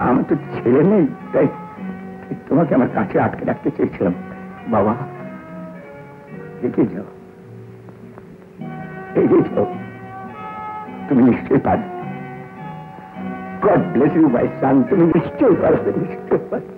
আমার তো ছেলে নেই, তাই তোমাকে আমার কাছে আটকে রাখতে চেয়েছিলাম। বাবা, দেখে যাও, এগিয়ে যাও, তুমি নিশ্চয়ই পারবে। গড ব্লেস ইউ মাই সান, তুমি নিশ্চয়ই পারবে, নিশ্চয়ই পারবে।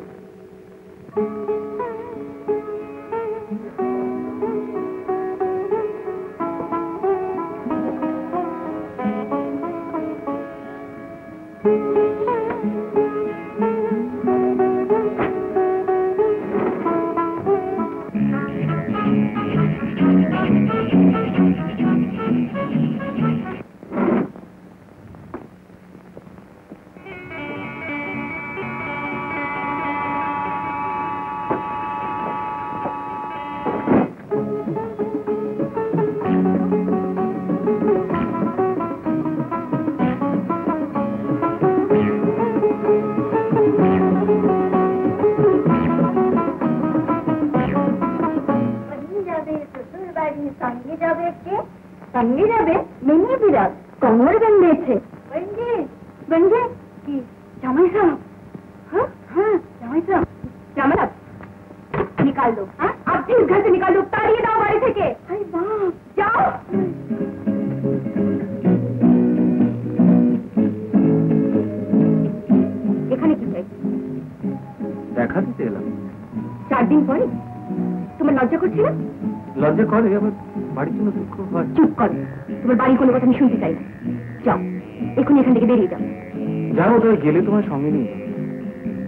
গেলে তোমার সঙ্গে নিয়ে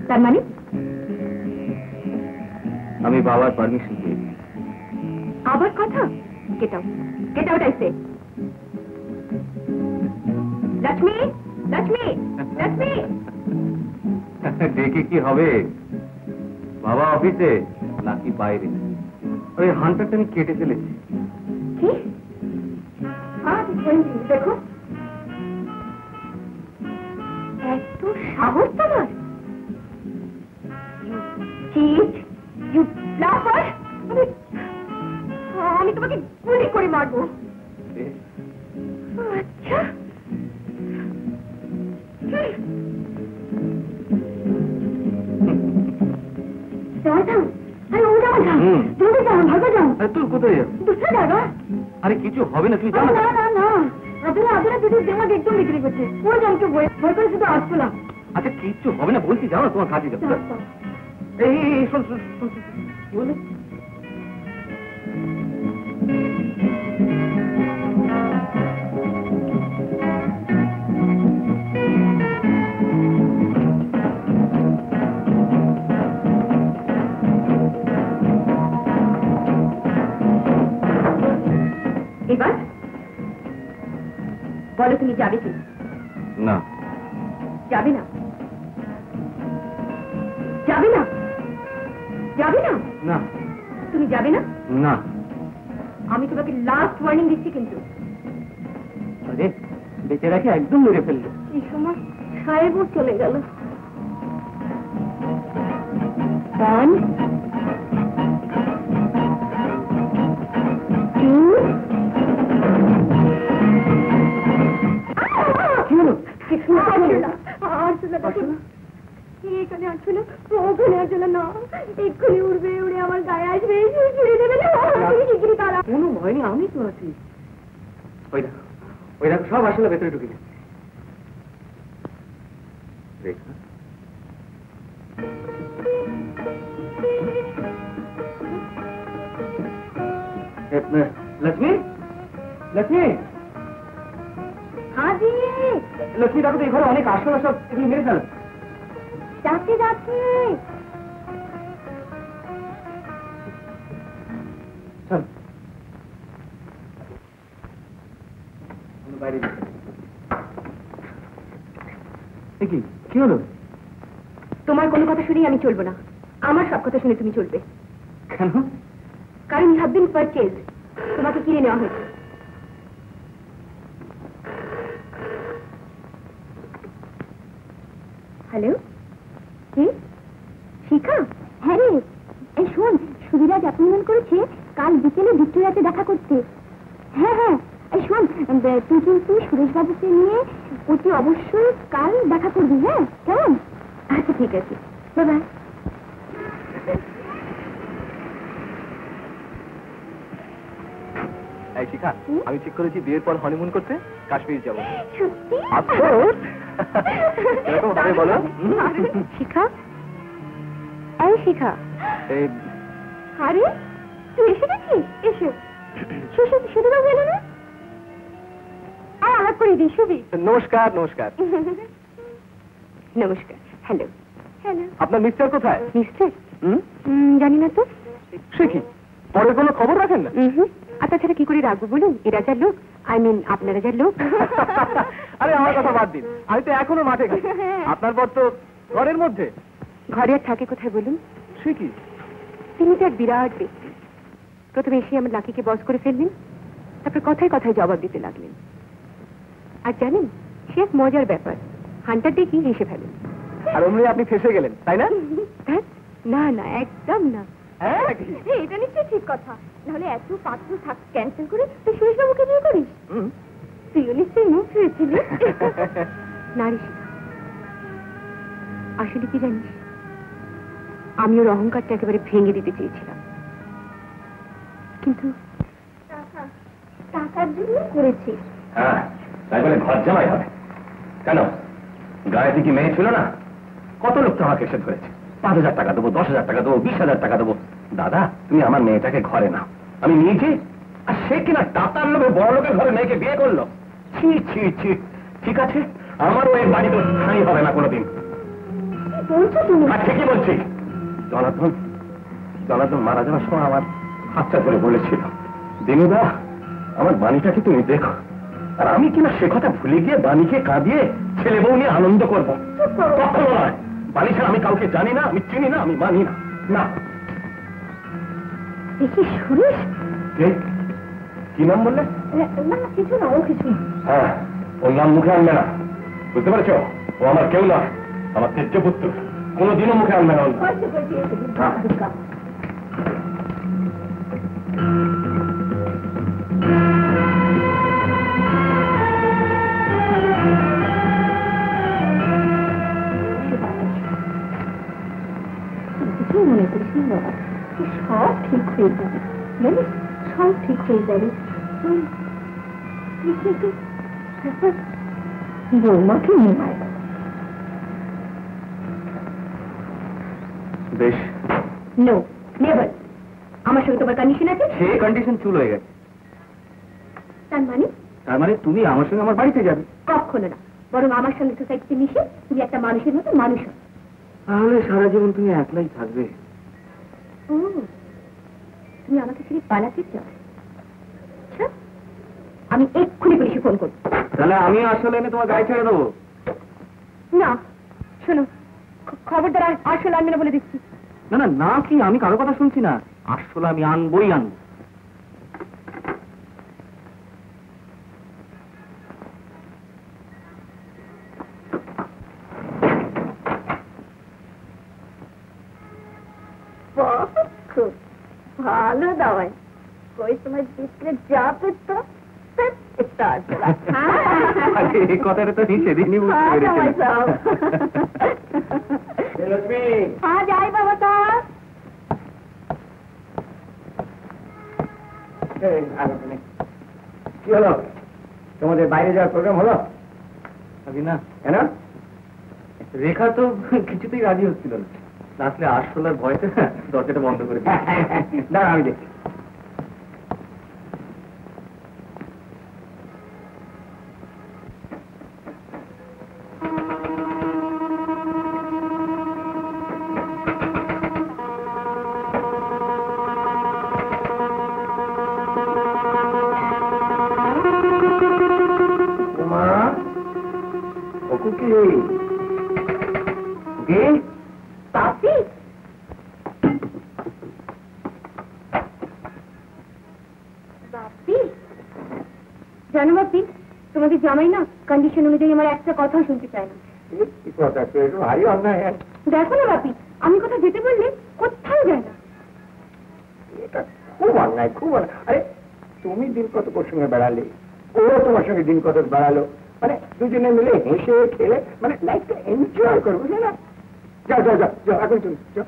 তার মানে আমি বাবার পারমিশন পেয়ে আবার কথা কেটাও কেটাও টাইসে লক্ষ্মী লক্ষ্মী লক্ষ্মী দেখি কি হবে বাবা অফিসে নাকি বাইরে ওই হান্টারটা আমি কেটে ফেলেছি কি দেখো এত সাহস তোমার আমি তোমাকে গুলি করে মারবো আচ্ছা তোর কোথায় যাও আরে কিছু হবে না তুই জানো না না আপনারা যদি আমাকে একদম বিক্রি করছে ওই জমকে ভয় করে শুধু আসছিলাম আচ্ছা কিচ্ছু হবে না বলছি যাও তোমার কাজে যাও এই শোন শোন কি বলে এবার বলো তুমি যাবে কি না যাবে না যাবে না যাবে না না তুমি যাবে না না আমি তোমাকে লাস্ট ওয়ার্নিং দিচ্ছি কিন্তু আরে বেচারাকে একদম মেরে ফেললো এই সময় সাহেবও চলে গেল এখানে আসবে না ওখানে আসবে না এক্ষুনি উড়বে উড়ে আমার গায়ে আসবে কোনো ভয় নেই আমি তো আছি ওই দেখো সব আসলে ভেতরে ঢুকে যাচ্ছে लक्ष्मी लक्ष्मी हाँ जी लक्ष्मी देखो तो घर अनेक आसो सब एগুলো মেরে ফেল যাচ্ছে যাচ্ছে চল আমরা বাইরে যাই কি হলো তোমার কোনো কথা শুনেই আমি চলবো না আমার সব কথা শুনে তুমি চলবে কেন কারণ ইউ হ্যাভ বিন পারচেজড তোমাকে কিনে নেওয়া হয়েছে হ্যালো কি শিখা হ্যাঁ রে এই শোন সুবিরাজ অ্যাপয়েন্টমেন্ট করেছে কাল বিকেলে ভিক্টোরিয়াতে দেখা করতে হ্যাঁ হ্যাঁ এই শোন তুই কিন্তু সুরেশবাবুকে নিয়ে অতি অবশ্যই কাল দেখা করবি হ্যাঁ কেমন ঠিক আছে, বাই। এই শিখা, আমি ঠিক করেছি বিয়ের পর হনিমুন করতে কাশ্মীর যাবো। সত্যি? এরকম ভাবে বলো। শিখা, এই শিখা। আরে তুই এসে গেছিস? এসো। সুধীবাবু এলো না? আর আলাপ করে দিই। সুবি, নমস্কার। নমস্কার। নমস্কার। হ্যালো। হ্যালো। আপনার মিস্টার কোথায়? মিস্টার? জানি না তো। সে কি, পরের কোনো খবর রাখেন না? আর তাছাড়া কি করে রাখবো বলুন? এরা যা লোক, আই মিন আপনারা যা লোক। আরে আমার কথা বাদ দিন, আমি তো এখনো মাঠে গেছি। আপনার পর তো ঘরের মধ্যে। ঘরে আর থাকে কোথায় বলুন? সে কি? তিনি তো এক বিরাট ব্যক্তি। প্রথমে এসে আমার লাকিকে বস করে ফেললেন, তারপর কথায় কথায় জবাব দিতে লাগলেন। আর জানেন, সে এক মজার ব্যাপার, হান্টার দেখি হেসে ফেলেন। আর অমনি আপনি ফেসে গেলেন, তাই না? না না, একদম না। হ্যাঁ, এটা নিশ্চয়ই ঠিক কথা। নাহলে এত পাত্র ক্যান্সেল করে তুই সুরেশবাবুকে বিয়ে করিস? তুইও নিশ্চয়ই মুখ হয়েছিলি। নারী শিখা, আসলে কি জানিস, আমি ওর অহংকারটা একেবারে ভেঙে দিতে চেয়েছিলাম, কিন্তু টাকার জন্য করেছি। হ্যাঁ, তাই বলে ঘর জামাই হবে কেন? গায়ে কি মেয়ে ছিল না? কত লোক তো আমাকে এসে ধরেছে, 5,000 টাকা দেবো, 10,000 টাকা দেবো, 20,000 টাকা দেবো। দাদা, তুমি আমার মেয়েটাকে ঘরে নাও। আমি নিয়েছি, আর সে কিনা টাকার লোভে বড় লোকের ঘরে মেয়েকে বিয়ে করলো। ছি ছি ছি। ঠিক আছে, আমারও এই বাড়িতে স্থায়ী হবে না কোনোদিন। আর ঠিকই বলছি। জনার্দন মারা যাওয়ার সময় আমার হাতটা ধরে বলেছিল, দিনুদা, আমার বাণীটাকে তুমি দেখো। আর আমি কিনা সে কথা ভুলে গিয়ে বাণীকে কাঁদিয়ে ছেলে বউ নিয়ে আনন্দ করবো। কখনো নয়। বাণী ছাড়া আমি কাউকে জানি না, আমি চিনি না, আমি মানি না। না। দেখি সুরেশ। কি নাম বললে? না কিছু না, ও কিছু। হ্যাঁ, ওর নাম মুখে আনবে না, বুঝতে পারছো? ও আমার কেউ নয়, আমার তেজ্য পুত্র। কোনোদিনও মুখে আনবে না। মনে করিস না বাবা, সব ঠিক হয়ে যাবে, জানিস, সব ঠিক হয়ে যাবে। বৌমাকে নিয়ে আয়। বেশ। No, never. আমার সঙ্গে তোমার কন্ডিশন আছে। সে কন্ডিশন চুল হয়ে গেছে। তার মানে? তার মানে তুমি আমার সঙ্গে আমার বাড়িতে যাবে? কখনো না, বরং আমার সঙ্গে সোসাইটিতে মিশে তুমি একটা মানুষের মতো মানুষ হও। তাহলে সারা জীবন তুমি একলাই থাকবে। ও, তুমি আমাকে ছেড়ে পালাতে চাও? আমি এক্ষুনি পুলিশে ফোন করবো। তাহলে আমি আসলে এনে তোমার গায়ে ছেড়ে দেবো? না, শোনো, খবরদার আসলে আনবে না বলে দিচ্ছি। না না না, কি আমি কারো কথা শুনছি না, আসলে আমি আনবই আনবো। খুব ভালো দাওয়াই, কই তোমার বিক্রে যা পেতো এই কথাটা তো সেদিনই বুঝতে পেরেছিলাম। হ্যাঁ যাই বাবা। কি হলো, তোমাদের বাইরে যাওয়ার প্রোগ্রাম হলো? না কেন? রেখা তো কিছুতেই রাজি হচ্ছিল না, আসলে আসলার ভয়তে দরজাটা বন্ধ করে দাঁড়া, আমি দেখি। জানো বাপি, তোমাদের জামাই না কন্ডিশন অনুযায়ী আমার একটা কথা শুনতে চায় না। ভারী অন্যায়। দেখো না বাপি, আমি কোথাও যেতে বললে কোথাও যায় না। এটা খুব অন্যায়, খুব অন্যায়। আরে তুমি দিন কত ওর সঙ্গে বেড়ালে, ও তোমার সঙ্গে দিন কত বেড়ালো, মানে দুজনে মিলে হেসে খেলে মানে লাইফটা এনজয় করবো, বুঝলে না? যা যা যা যা এখন চল যা।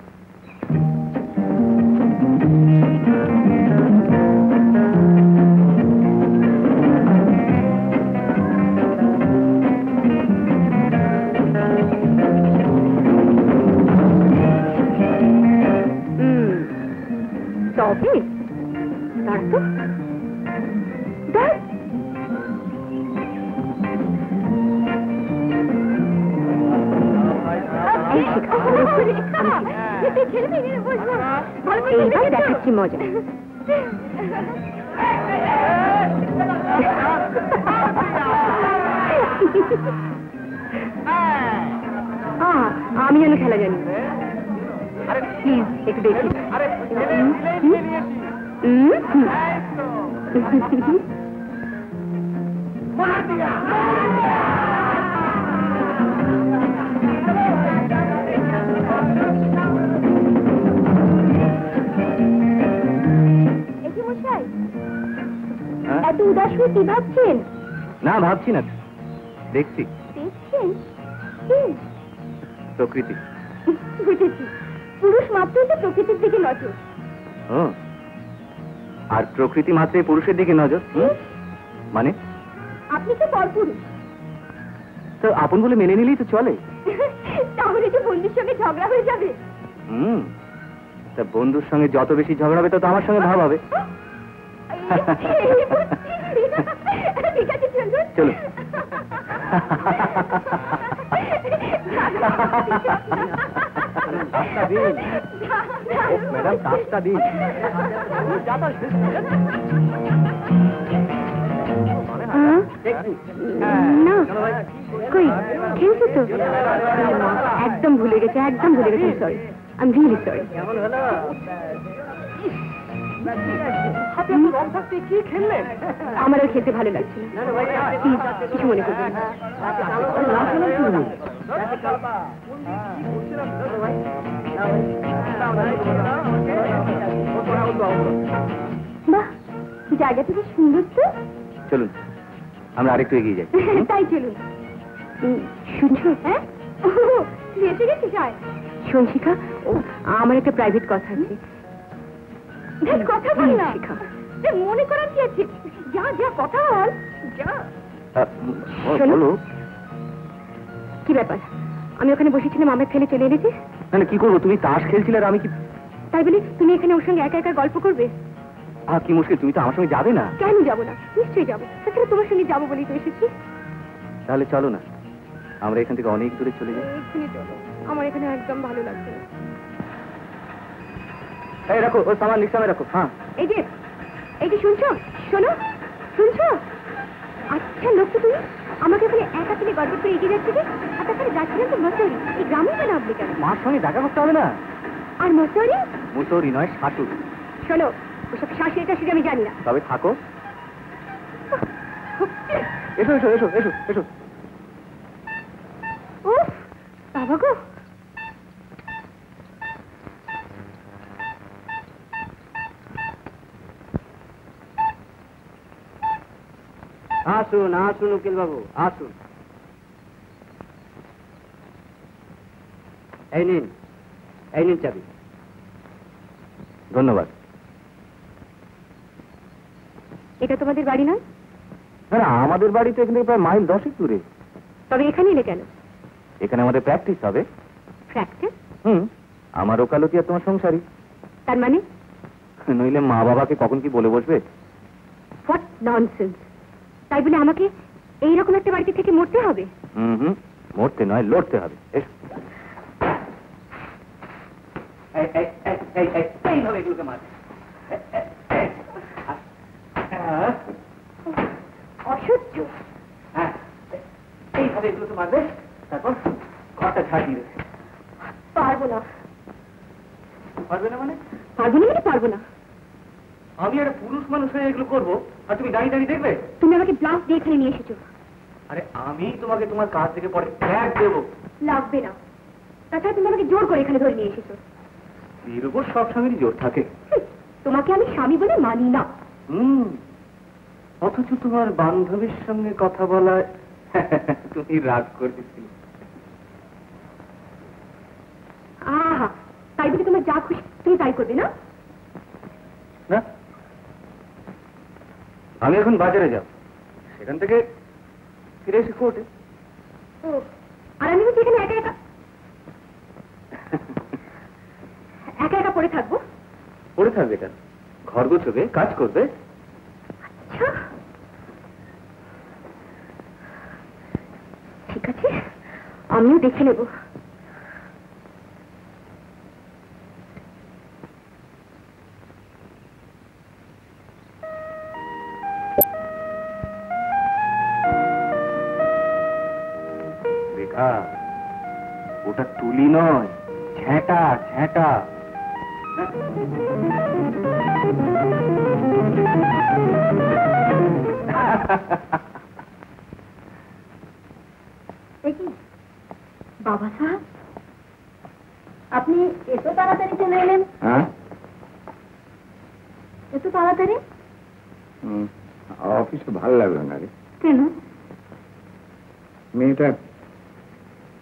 তবে তার তো দেখ এইবার দেখাচ্ছি মজা। আমি যেন খেলা জানি, প্লিজ একটু দেখি। এত উদাস হয়ে কি ভাবছেন? না ভাবছি না, দেখছি। দেখছেন প্রকৃতি। বুঝেছি, পুরুষ মাত্রই তো প্রকৃতির দিকে নজর। আর প্রকৃতি মাত্রই পুরুষের দিকে নজর? মানে আপনি তো পরপুরুষ। তো আপন বলে মেনে নিলেই তো চলে। তাহলে তো বন্ধুর সঙ্গে ঝগড়া হয়ে যাবে। তা বন্ধুর সঙ্গে যত বেশি ঝগড়া হবে তত আমার সঙ্গে ভাব হবে। ঠিক আছে চলুন। চলো। ম্যাডাম কাজটা দিন। না কই খেলছি তো, একদম ভুলে গেছে, একদম ভুলে গেছে। Sorry, I am really sorry. আমারও খেলতে ভালো লাগছে না, কিছু মনে করবেন না। বাহ, জায়গাটা বেশ সুন্দর তো। চলুন আমরা আরেকটু এগিয়ে যাই। তাই চলুন। শুনছো? হ্যাঁ এসে গেছিস? সঞ্চিকা, আমার একটা প্রাইভেট কথা আছে। কথা বল না, মনে করার কি আছে? যা যা কথা বল, যা। বলো। কি ব্যাপার? আমি ওখানে বসেছিলাম, আমার ছেলে চলে এনেছিস? না কি করবো, তুমি তাস খেলছিলে আর আমি কি? তাই বলি তুমি এখানে ওর সঙ্গে একা একা গল্প করবে? কি মুশকিল, তুমি তো আমার সঙ্গে যাবে না। কেন যাবো না, নিশ্চয়ই যাবো। তাছাড়া তোমার সঙ্গে যাবো বলেই তো এসেছি। তাহলে চলো না, আমরা এখান থেকে অনেক দূরে চলে যাই। এক্ষুনি চলো, আমার এখানে একদম ভালো লাগছে না। এই রাখো, ওই সামান রিক্সামে রাখো। হ্যাঁ এই যে শুনছো, শোনো, শুনছো? আচ্ছা লোক তো তুমি আমাকে ওখানে একা থেকে গল্প করে এগিয়ে যাচ্ছে যে, আর তাছাড়া যাচ্ছিলাম তো মসৌরি, এই গ্রামে কেন আপনি কেন? মার সঙ্গে দেখা করতে হবে না। আর মসৌরি? মসৌরি নয়, শাশুড়ি। শোনো, ওসব শাশুড়ি টাশুড়ি আমি জানি না। তবে থাকো। এসো এসো এসো এসো এসো। উফ বাবা গো। আসুন আসুন উকিল বাবু, আসুন। এই নিন চাবি। ধন্যবাদ। এটা তোমাদের বাড়ি নয়? না, আমাদের বাড়ি তো এখান থেকে প্রায় মাইল 10 দূরে। তবে এখানে এলে কেন? এখানে আমাদের প্র্যাকটিস হবে। প্র্যাকটিস? আমার ওকালতি আর তোমার সংসারী। তার মানে? নইলে মা বাবাকে কখন কি বলে বসবে। What nonsense! তাই বলে আমাকে এইরকম একটা বাড়িতে থেকে মরতে হবে? মরতে নয়, লড়তে হবে। এসো। এইভাবে এগুলোকে মার। অসহ্য। এইভাবে এগুলোকে মারবে, তারপর ঘরটা ঝাড় দিবে। পারবো না। পারবে না মানে? পারবো না মানে পারবো না। আমি একটা পুরুষ মানুষ হয়ে এগুলো করবো আর তুমি দাঁড়িয়ে দাঁড়িয়ে দেখবে? তুমি আমাকে ব্লাফ দিয়ে এখানে নিয়ে এসেছো। আরে আমি তোমাকে তোমার কাজ থেকে পরে ট্যাগ দেবো। লাগবে না, তাছাড়া তুমি আমাকে জোর করে এখানে ধরে নিয়ে এসেছো। এর উপর সব স্বামীরই জোর থাকে। তোমাকে আমি স্বামী বলে মানি না। অথচ তোমার বান্ধবীর সঙ্গে কথা বলায় তুমি রাগ করেছিলে। তাই করবে না? না, আমি এখন বাজারে যাব, সেখান থেকে ফিরে এসে কোর্টে। ও, আর আমি হচ্ছে এখানে একা একা একা একা পড়ে থাকবো? পড়ে থাকবে কেন? ঘর গোছবে, কাজ করবে। আচ্ছা, ঠিক আছে, আমিও দেখে নেব। রেখা, ওটা তুলি নয়, ঝ্যাঁটা ঝ্যাঁটা। বাবা সাহেব, আপনি এত তাড়াতাড়ি চলে এলেন? হ্যাঁ, এত তাড়াতাড়ি? অফিসে ভালো লাগলো না রে। কেন? মেয়েটা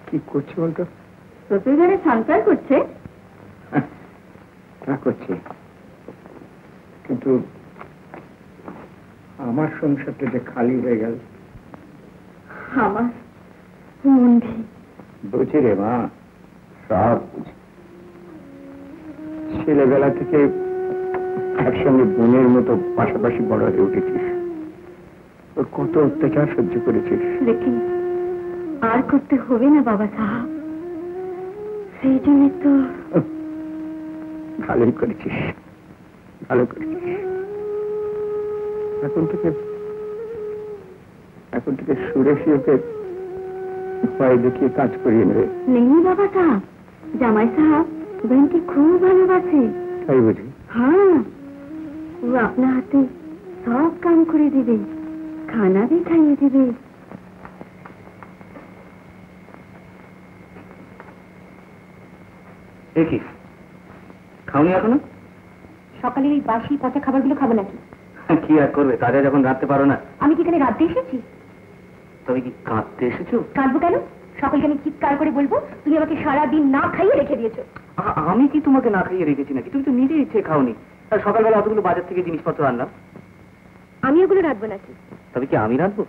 কি করছে বলতো? শ্বশুর ঘরে সংসার করছে? তা করছে, কিন্তু আমার সংসারটা যে খালি হয়ে গেল। আমার মন্দি। বুঝি রে মা, সব বুঝি। ছেলেবেলা থেকে একসঙ্গে বোনের মতো পাশাপাশি বড় হয়ে উঠেছিস, তোর কত অত্যাচার সহ্য করেছিস। দেখি, আর করতে হবে না বাবা সাহেব, সেই জন্য তো। ভালোই করেছিস, ভালো করেছিস। এখন থেকে সুরেশী ওকে উপায় দেখিয়ে কাজ করিয়ে নেবে। নেই বাবা সাহেব, জামাই সাহেব বোনকে খুব ভালোবাসে। তাই বুঝি? হ্যাঁ, ও আপনার হাতে সব কাম করে দিবে, খানা भी খাইয়ে দিবে। দেখি, খাওনি এখনো? সকালের এই বাসি পচা খাবারগুলো খাবো নাকি? কি আর করবে, তাজা যখন রাখতে পারো না। আমি কি এখানে রাতে এসেছি? তবে কি কাঁদতে এসেছো? কাঁদবো কেন? সকালকে আমি চিৎকার করে বলবো তুমি আমাকে সারাদিন না খাইয়ে রেখে দিয়েছো। আমি কি তোমাকে না খাইয়ে রেখেছি নাকি? তুমি তো নিজে ইচ্ছে খাওনি। আর সকালবেলা অতগুলো বাজার থেকে জিনিসপত্র আনলাম। আমি ওগুলো রাখবো নাকি? তবে কি আমি রাখবো?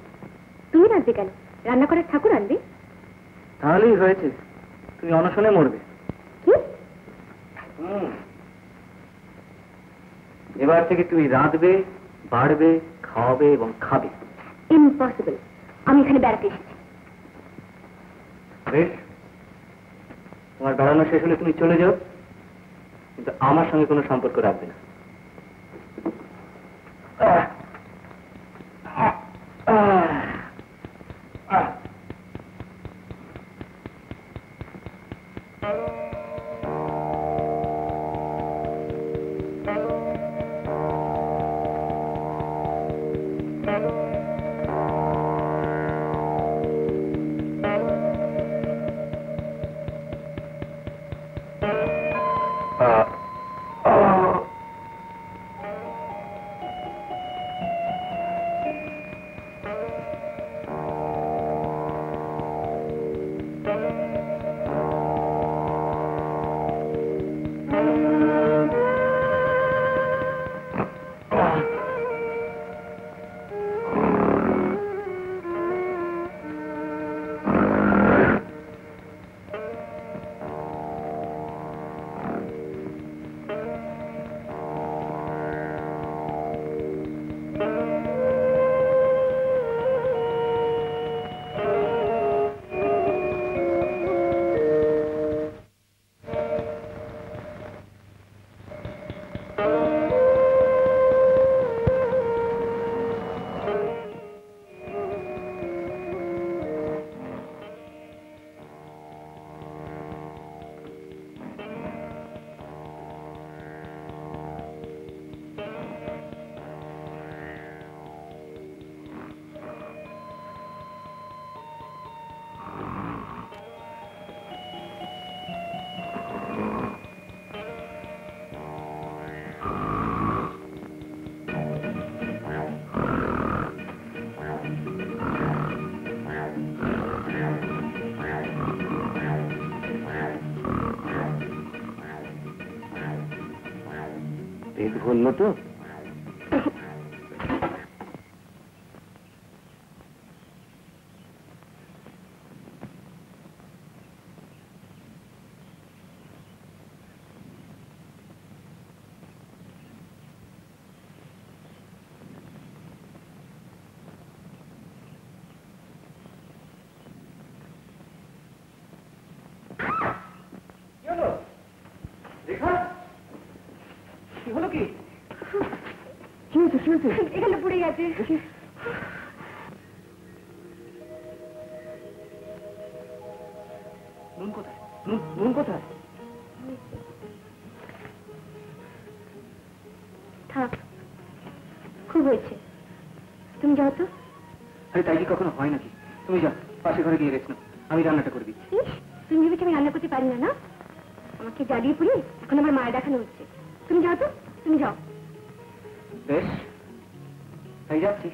তুমি রাখবে কেন? রান্না করার ঠাকুর আনবে। তাহলেই হয়েছে, তুমি অনশনে মরবে। কি? এবার থেকে তুমি রাঁধবে, বাড়বে, খাওয়াবে এবং খাবে। ইম্পসিবল, আমি এখানে বেড়াতে এসেছি। বেশ, তোমার বেড়ানো শেষ হলে তুমি চলে যাও, কিন্তু আমার সঙ্গে কোনো সম্পর্ক রাখবে না। পেট ভরল তো? এখানে পড়ে গেছে। নুন কোথায়? নুন কোথায়? থাক, খুব হয়েছে, তুমি যাও তো। আরে তাই কি কখনো হয় নাকি? তুমি যাও, পাশে ঘরে গিয়ে রেখো, আমি রান্নাটা করে দিচ্ছি। ইস, তুমি ভেবেছো আমি রান্না করতে পারি না? না, আমাকে জ্বালিয়ে পুড়িয়ে এখন আমার মায়ের দেখানো হচ্ছে। তুমি যাও তো, তুমি যাও। বেশ, তাই যাচ্ছি।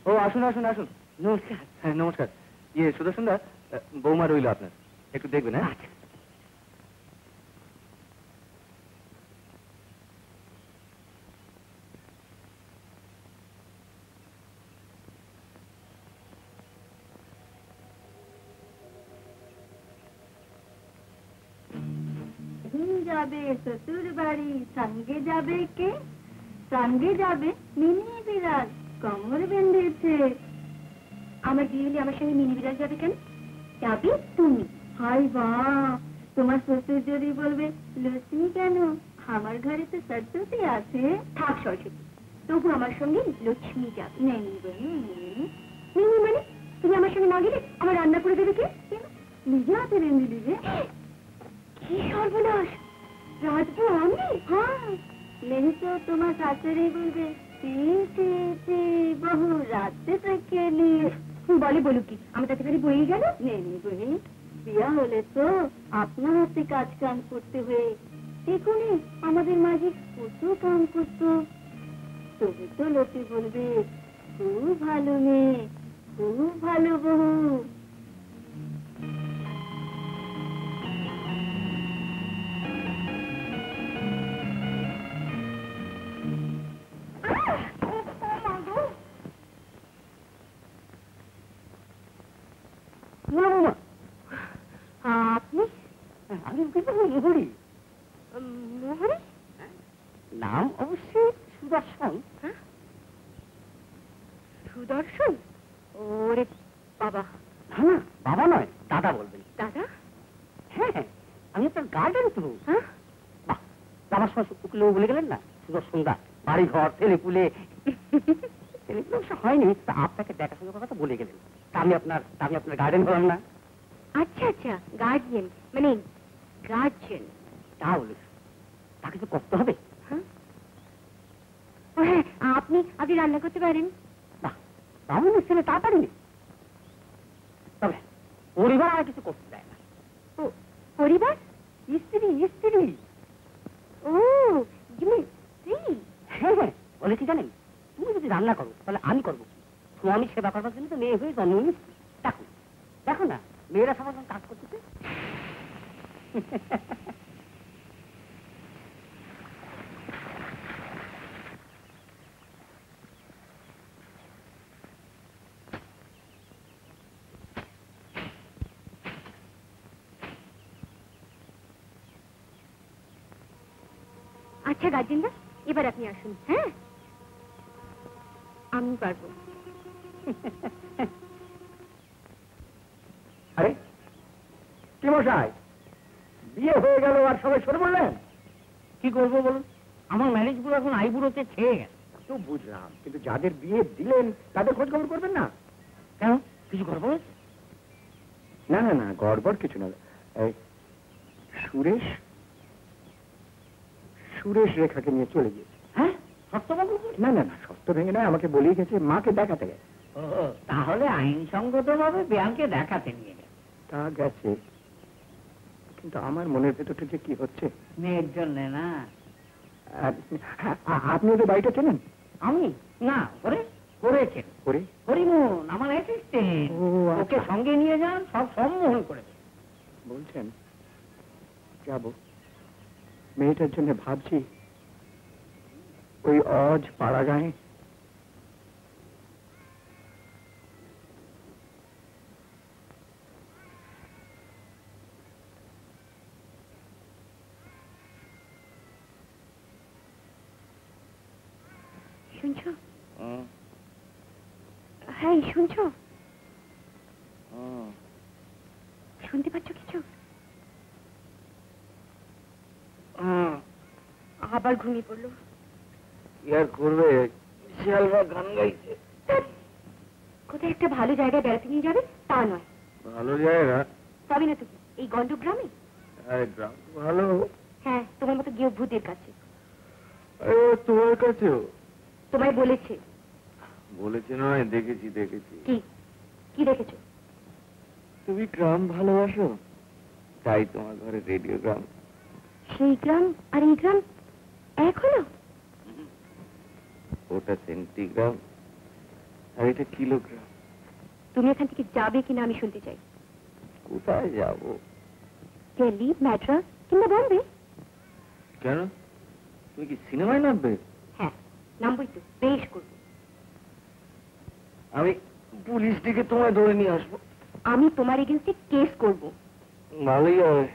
ও আসুন আসুন আসুন। নমস্কার। হ্যাঁ নমস্কার। ইয়ে সুদর্শন দা, বৌমা রইল আপনার, একটু দেখবেন। হ্যাঁ যাবে শ্বশুর বাড়ি, সঙ্গে যাবে কে? সঙ্গে যাবে মিনি বিড়াল, কোমর বেঁধেছে। আমার বিয়ে হলে আমার সঙ্গে মিনি বিড়াল যাবে কেন? যাবে তুমি। হাই বা, তোমার শ্বশুর যদি বলবে লক্ষ্মী কেন, আমার ঘরে তো সরস্বতী আছে। থাক সরস্বতী, তবু আমার সঙ্গে লক্ষ্মী যাবে। নেই মিনি মানে তুমি আমার সঙ্গে না গেলে আমার রান্না করে দেবে কে? নিজে হাতে রেঁধে দিবে। কি সর্বনাশ, রাজবো আমি? হ্যাঁ, নেই তো তোমার শাশুড়ি বলবে বহু রাতে থেকে বলে বলুক কি, আমি তাতে খালি বই গেল। নেই বহি, বিয়া হলে তো আপনার হাতে কাজ কাম করতে হয়ে, এখনই আমাদের মাঝে কত কাম করতো। তবে তো লোকে বলবে খুব ভালো মেয়ে, খুব ভালো বহু। আপনি? আমি মোহরি। মোহরি? নাম অবশ্যই সুদর্শন। হ্যাঁ, সুদর্শন? ওরে বাবা। না না, বাবা নয়, দাদা বলবেন। দাদা? হ্যাঁ, আমি আপনার গার্ডেন তো। হ্যাঁ, বাহ, যাবার সময় উকিলেও বলে গেলেন না সুদর্শন দা, বাড়ি ঘর ছেলেপুলে। ছেলেপুলে অবশ্য হয়নি, তা আপনাকে দেখাশোনার কথা তো বলে গেলেন। তা আমি আপনার গার্ডেন হলাম না? আচ্ছা আচ্ছা, গার্ডিয়ান মানে গার্জিয়ান। তা বলে তাকে তো করতে হবে। হ্যাঁ, ও হ্যাঁ, আপনি রান্না করতে পারেন? বাহ, তাহলে ছেলে তাড়াতাড়ি নেই। তবে পরিবার আর কিছু করতে দেয় না। ও পরিবার? স্ত্রী। ও স্ত্রী? হ্যাঁ হ্যাঁ, বলে কি জানেন, তুমি যদি রান্না করো তাহলে আমি করবো। স্বামী সেবা করবার জন্য তো মেয়ে হয়ে জন্ম নিচ্ছি। দেখো না, মেয়েরা সবার কাজ করতেছে। আচ্ছা গার্জেনদা, এবার আপনি আসুন। হ্যাঁ, আমি পারবো। আরে কি মশাই, বিয়ে হয়ে গেল আর সবাই সরে বললেন? কি করবো বলুন, আমার ম্যানেজ গুলো এখন আইবুড়োতে ছেয়ে গেছে। তো বুঝলাম, কিন্তু যাদের বিয়ে দিলেন তাদের খোঁজ খবর করবেন না কেন? কিছু গড়বড়? না না না, গড়বড় কিছু না। সুরেশ রেখাকে নিয়ে চলে গিয়েছে। হ্যাঁ, সত্যবাবু? না না না, সত্য ভেঙে নয়, আমাকে বলেই গেছে মাকে দেখাতে গেছে। তাহলে আইনসঙ্গত ভাবে বেয়ানকে দেখাতে নিয়ে গেছে। তা গেছে, কিন্তু আমার মনের ভেতরটা যে কি হচ্ছে। মেয়ের জন্য না? আপনি ওদের বাড়িটা চেনেন? আমি না, করেছেন হরিমোহন, আমার অ্যাসিস্ট্যান্ট। ওকে সঙ্গে নিয়ে যান, সব সম্মোহন করে দেন। বলছেন? যাব। মেয়েটার জন্য ভাবছি ওই অজ পাড়া গায়ে। শুনছো? হ্যাঁ, শুনছো? শুনতে পাচ্ছ কিছু? আবার ঘুমিয়ে পড়লো। ইয়ার করবে, শিয়ালরা গান গাইছে। কোথায় একটা ভালো জায়গায় বেড়াতে নিয়ে যাবে তা নয়। ভালো জায়গা? তবে না তুমি এই গন্ড গ্রামে? আরে গ্রাম ভালো। হ্যাঁ, তোমার মতো গিয়ে ভূতের কাছে। আরে তোমার কাছেও? তোমায় বলেছে। বলেছে নয়, দেখেছি দেখেছি। কি কি দেখেছো? তুমি গ্রাম ভালোবাসো, তাই তোমার ঘরে রেডিওগ্রাম। সেই গ্রাম আর এই গ্রাম এক হলো? ওটা সেন্টিগ্রাম আর এটা কিলোগ্রাম। তুমি এখান থেকে যাবে কিনা আমি শুনতে চাই। কোথায় যাব? দিল্লি, ম্যাড্রাস কিংবা বম্বে? কেন, তুমি কি সিনেমায় নামবে? হ্যাঁ, নামবই তো, বেশ করবো। আমি পুলিশ ডেকে তোমায় ধরে নিয়ে আসবো। আমি তোমার এগেন্সটে কেস করব। ভালোই হবে,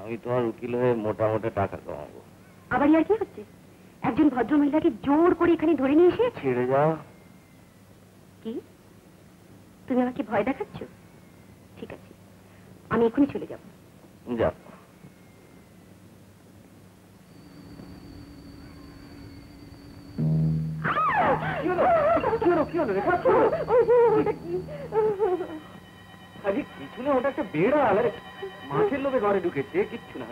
আমি তোমার উকিল হয়ে মোটা মোটা টাকা কামাবো। আবার আর কি হচ্ছে? একজন ভদ্র মহিলাকে জোর করে এখানে ধরে নিয়ে এসে। ছেড়ে যাও। কি তুমি আমাকে ভয় দেখাচ্ছ? ঠিক আছে, আমি এখনই চলে যাব। যাও। কিছু না, ওটা একটা বেড়াল। আরে মাছের লোভে ঘরে ঢুকেছে, কিচ্ছু না।